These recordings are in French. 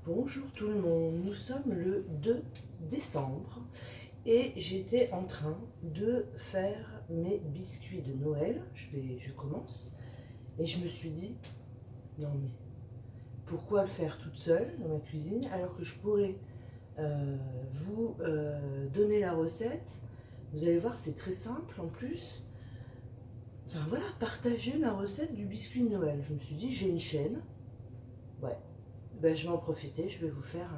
Bonjour tout le monde, nous sommes le 2 décembre et j'étais en train de faire mes biscuits de Noël. Je commence et je me suis dit, non mais pourquoi le faire toute seule dans ma cuisine alors que je pourrais vous donner la recette. Vous allez voir, c'est très simple en plus. Enfin voilà, partager ma recette du biscuit de Noël. Je me suis dit, j'ai une chaîne, ouais, ben, je vais en profiter, je vais vous faire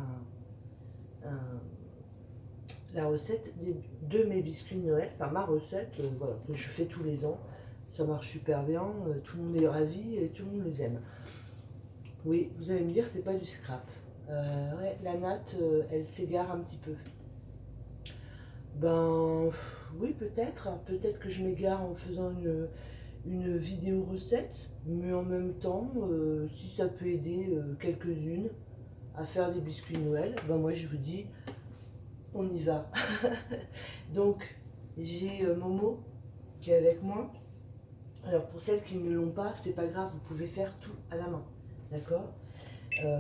la recette de mes biscuits de Noël, enfin ma recette, voilà, que je fais tous les ans. Ça marche super bien, tout le monde est ravi et tout le monde les aime. Oui, vous allez me dire, c'est pas du scrap. Ouais, la natte, elle s'égare un petit peu. Ben oui, peut-être. Peut-être que je m'égare en faisant une vidéo recette, mais en même temps, si ça peut aider quelques-unes à faire des biscuits de Noël, ben moi je vous dis, on y va. Donc, j'ai Momo qui est avec moi. Alors, pour celles qui ne l'ont pas, c'est pas grave, vous pouvez faire tout à la main. D'accord.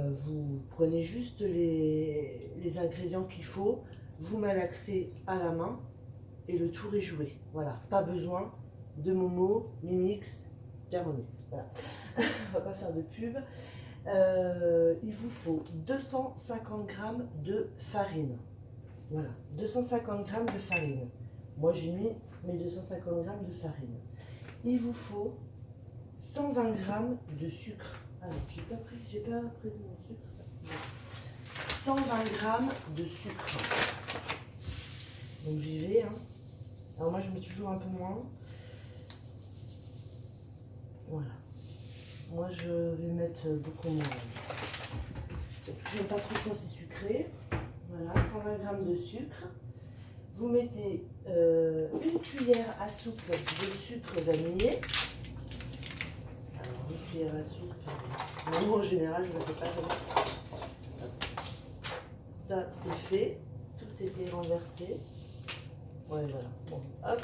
Vous prenez juste les ingrédients qu'il faut, vous malaxez à la main et le tour est joué. Voilà, pas besoin de Momo, Mimix, Thermomix. Voilà. On va pas faire de pub. Il vous faut 250 g de farine. Voilà, 250 g de farine. Moi, j'ai mis mes 250 g de farine. Il vous faut 120 g de sucre. Alors, j'ai pas pris mon sucre. 120 g de sucre. Donc, j'y vais. Hein. Alors, moi, je mets toujours un peu moins. Voilà. Moi, je vais mettre beaucoup moins. Parce que j'aime pas trop quand c'est sucré. Voilà, 120 g de sucre. Vous mettez une cuillère à soupe de sucre vanillé. Alors, une cuillère à soupe. Moi, en général, je ne le fais pas comme ça. Ça, c'est fait. Tout était renversé. Ouais, voilà. Bon, hop.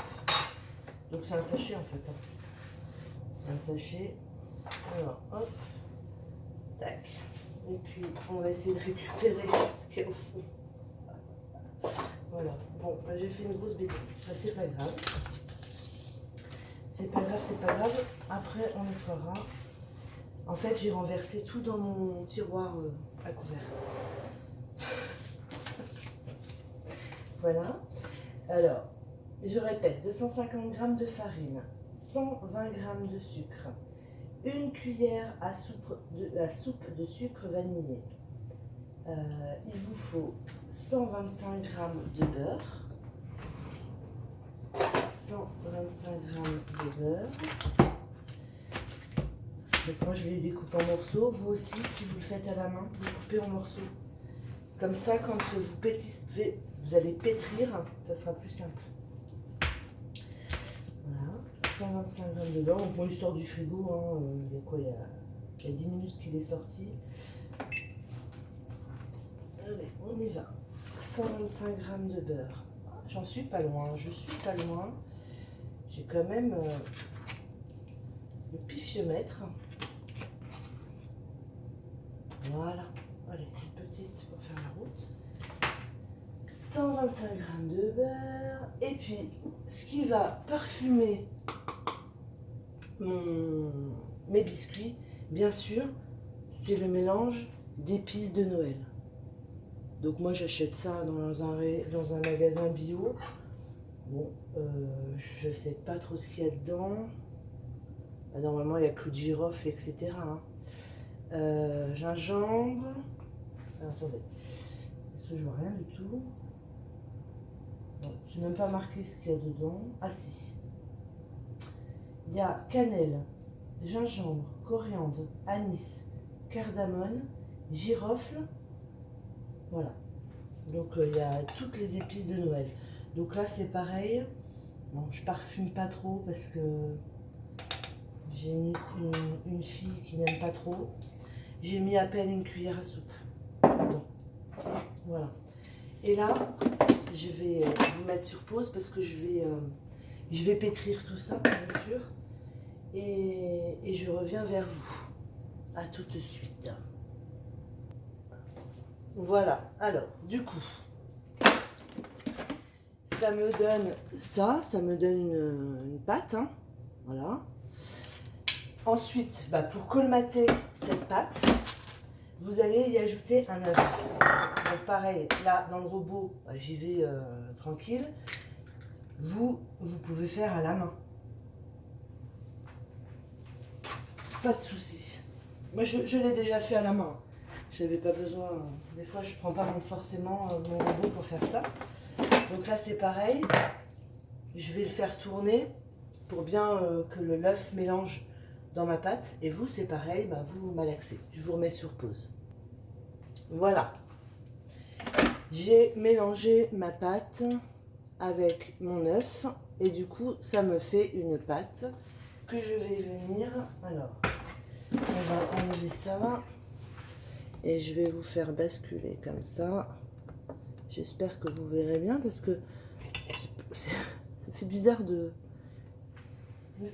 Donc, c'est un sachet, en fait. C'est un sachet. Alors, hop. Tac. Et puis, on va essayer de récupérer ce qu'il y a au fond. Voilà. Bon, bah, j'ai fait une grosse bêtise. Ça, c'est pas grave. C'est pas grave, c'est pas grave. Après, on nettoiera. En fait, j'ai renversé tout dans mon tiroir à couvert. Voilà. Alors, je répète, 250 g de farine, 120 g de sucre, une cuillère à soupe de sucre vanillé. Il vous faut 125 g de beurre. 125 g de beurre. Donc moi je les découpe en morceaux. Vous aussi, si vous le faites à la main, vous coupez en morceaux. Comme ça, quand vous pétissez, vous allez pétrir, ça sera plus simple. Voilà, 125 g de beurre. Donc moi il sort du frigo, hein. Il y a quoi, il y a 10 minutes qu'il est sorti. Allez, on y va. 125 g de beurre. J'en suis pas loin, je suis pas loin. J'ai quand même le pifiomètre. Voilà, allez, une petite pour faire la route. 125 g de beurre. Et puis, ce qui va parfumer mes biscuits, bien sûr, c'est le mélange d'épices de Noël. Donc moi, j'achète ça dans un magasin bio. Bon, je sais pas trop ce qu'il y a dedans. Normalement, il y a clou de girofle, etc. Hein. Gingembre. Alors, attendez, parce que je vois rien du tout. Je n'ai même pas marqué ce qu'il y a dedans. Ah si. Il y a cannelle, gingembre, coriandre, anis, cardamone, girofle. Voilà. Donc il y a toutes les épices de Noël. Donc là c'est pareil. Bon, je parfume pas trop parce que j'ai une fille qui n'aime pas trop. J'ai mis à peine une cuillère à soupe. Bon. Voilà. Et là, je vais vous mettre sur pause parce que je vais pétrir tout ça, bien sûr. Et je reviens vers vous. À tout de suite. Voilà, alors, du coup, ça me donne ça me donne une pâte, hein. Voilà. Ensuite, bah, pour colmater cette pâte, vous allez y ajouter un œuf. Donc pareil, là, dans le robot, bah, j'y vais tranquille. Vous pouvez faire à la main. Pas de souci. Moi, je l'ai déjà fait à la main. Je n'avais pas besoin. Des fois, je ne prends pas forcément mon robot pour faire ça. Donc là, c'est pareil. Je vais le faire tourner pour bien que l'œuf mélange dans ma pâte. Et vous, c'est pareil, bah, vous malaxez. Je vous remets sur pause. Voilà. J'ai mélangé ma pâte avec mon œuf. Et du coup, ça me fait une pâte que je vais venir... Alors, on va enlever ça. Et je vais vous faire basculer comme ça. J'espère que vous verrez bien parce que ça fait bizarre de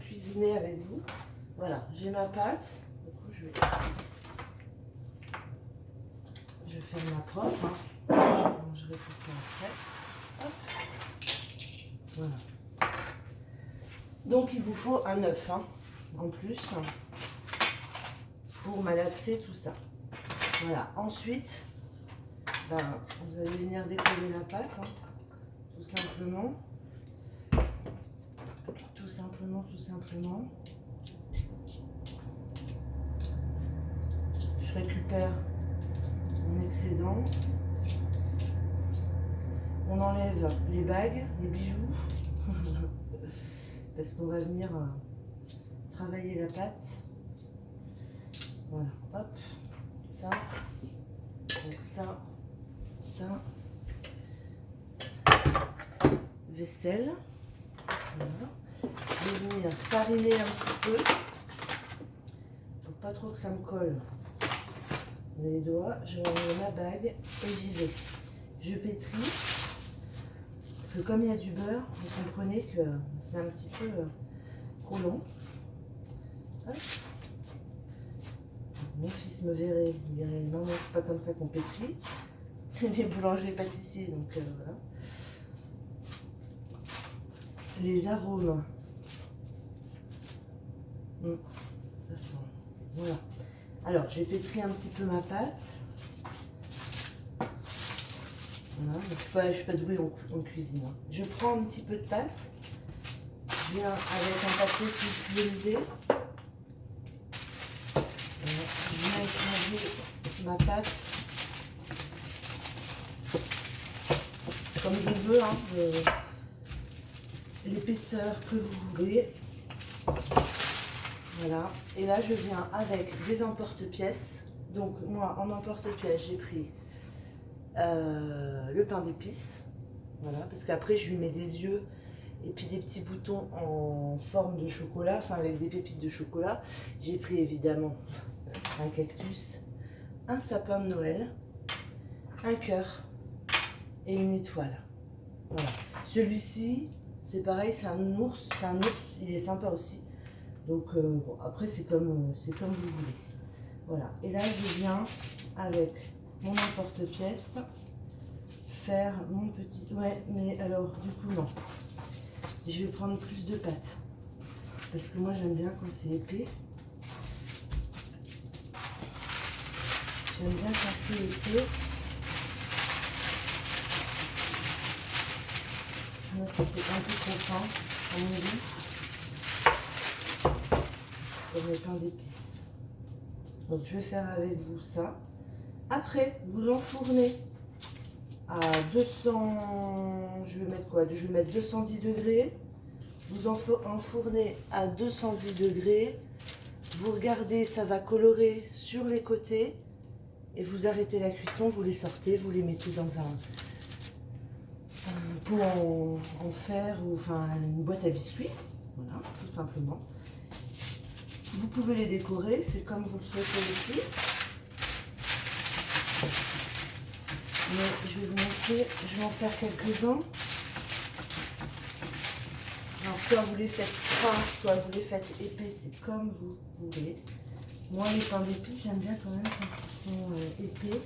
cuisiner avec vous. Voilà, j'ai ma pâte. Du coup, je vais faire ma propre. Hein. Je mangerai tout ça après. Hop. Voilà. Donc, il vous faut un œuf hein, en plus pour malaxer tout ça. Voilà. Ensuite, ben, vous allez venir décoller la pâte, hein, tout simplement. Tout simplement. Je récupère mon excédent. On enlève les bagues, les bijoux, parce qu'on va venir travailler la pâte. Voilà, hop, ça, donc ça, vaisselle. Voilà. Je vais venir fariner un petit peu, pour pas trop que ça me colle les doigts. Je mets ma bague et j'y vais. Je pétris, parce que comme il y a du beurre, vous comprenez que c'est un petit peu collant. Hop. Mon fils me verrait, il dirait non, non, c'est pas comme ça qu'on pétrit. Il est boulanger pâtissier, donc voilà. Les arômes. Ça sent. Voilà. Alors, j'ai pétri un petit peu ma pâte. Voilà, je ne suis pas douée en cuisine. Hein. Je prends un petit peu de pâte. Je viens avec un papier sulfurisé. Je viens écraser ma pâte comme je veux, hein, l'épaisseur que vous voulez. Voilà. Et là, je viens avec des emporte-pièces. Donc, moi, en emporte-pièces, j'ai pris le pain d'épices. Voilà, parce qu'après, je lui mets des yeux et puis des petits boutons en forme de chocolat, enfin avec des pépites de chocolat. J'ai pris évidemment un cactus, un sapin de Noël, un cœur et une étoile. Voilà. Celui-ci, c'est pareil, c'est un ours, il est sympa aussi. Donc bon, après c'est comme vous voulez. Voilà. Et là je viens avec mon emporte-pièce faire mon petit. Ouais, mais alors du coup non. Je vais prendre plus de pâte parce que moi j'aime bien quand c'est épais. J'aime bien quand c'est épais. Là c'était un peu trop fin à mon goût. Comme le pain d'épices. Donc je vais faire avec vous ça. Après, vous enfournez à 200, je vais mettre quoi? Je vais mettre 210 degrés. Vous enfournez à 210 degrés. Vous regardez, ça va colorer sur les côtés. Et vous arrêtez la cuisson, vous les sortez, vous les mettez dans un pot en fer ou enfin une boîte à biscuits. Voilà, tout simplement. Vous pouvez les décorer, c'est comme vous le souhaitez aussi. Mais je vais vous montrer, je vais en faire quelques-uns. Alors, soit vous les faites fins, soit vous les faites épais, c'est comme vous voulez. Moi, les pains d'épices, j'aime bien quand même quand ils sont épais.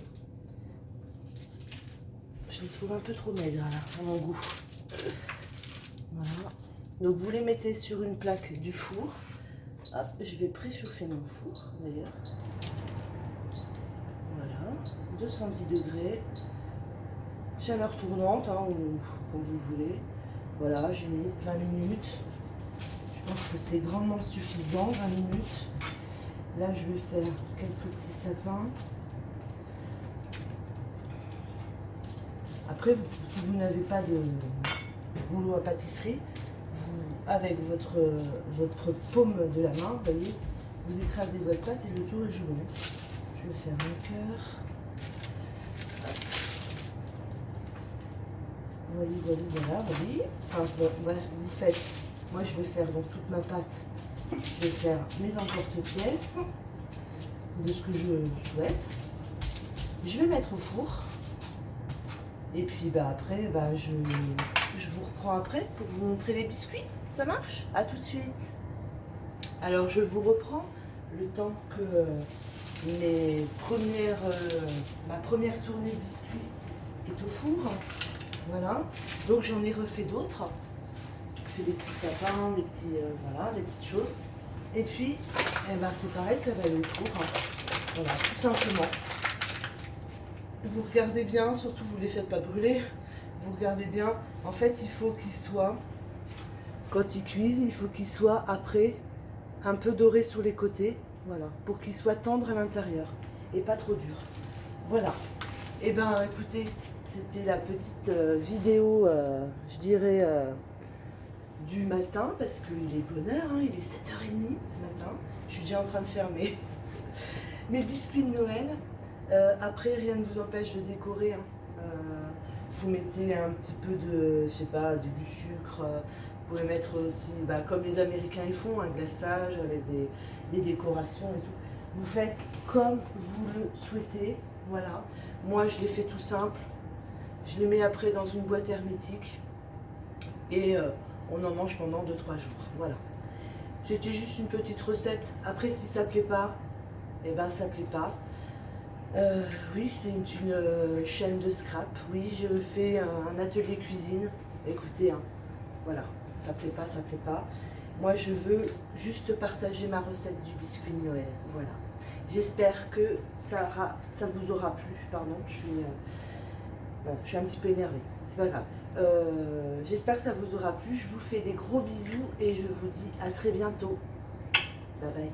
Je les trouve un peu trop maigres là, à mon goût. Voilà. Donc vous les mettez sur une plaque du four. Hop, je vais préchauffer mon four d'ailleurs. Voilà, 210 degrés. Chaleur tournante, hein, ou comme vous voulez. Voilà, j'ai mis 20 minutes. Je pense que c'est grandement suffisant, 20 minutes. Là, je vais faire quelques petits sapins. Après, si vous n'avez pas de rouleau à pâtisserie, avec votre paume de la main, vous voyez, vous écrasez votre pâte et le tour est joué. Je vais faire un cœur. Voilà, oui. Enfin, bref, vous faites. Moi, je vais faire donc toute ma pâte. Je vais faire mes emporte-pièces de ce que je souhaite. Je vais mettre au four. Et puis après, je vous reprends après pour vous montrer les biscuits. Ça marche? À tout de suite. Alors je vous reprends le temps que ma première tournée de biscuits est au four. Voilà. Donc j'en ai refait d'autres. J'ai fait des petits sapins, des petites choses. Et puis, c'est pareil, ça va aller au four. Voilà, tout simplement. Vous regardez bien, surtout vous ne les faites pas brûler. Vous regardez bien. En fait, il faut qu'ils soient, quand ils cuisent, il faut qu'ils soient après un peu dorés sur les côtés. Voilà, pour qu'ils soient tendres à l'intérieur et pas trop durs. Voilà. Et écoutez, c'était la petite vidéo, je dirais, du matin, parce qu'il est bonne heure, hein, il est 7h30 ce matin. Je suis déjà en train de faire mes biscuits de Noël. Après, rien ne vous empêche de décorer. Hein. Vous mettez un petit peu de, je sais pas, du sucre. Vous pouvez mettre aussi, comme les Américains ils font, un glaçage avec des décorations et tout. Vous faites comme vous le souhaitez. Voilà. Moi, je les fais tout simple. Je les mets après dans une boîte hermétique. Et on en mange pendant 2-3 jours. Voilà. C'était juste une petite recette. Après, si ça plaît pas, ça plaît pas. Oui, c'est une chaîne de scrap. Oui, je fais un atelier cuisine. Écoutez, hein, voilà, ça plaît pas, ça plaît pas. Moi, je veux juste partager ma recette du biscuit de Noël. Voilà. J'espère que ça vous aura plu. Pardon, je suis un petit peu énervée. C'est pas grave. J'espère que ça vous aura plu. Je vous fais des gros bisous et je vous dis à très bientôt. Bye bye.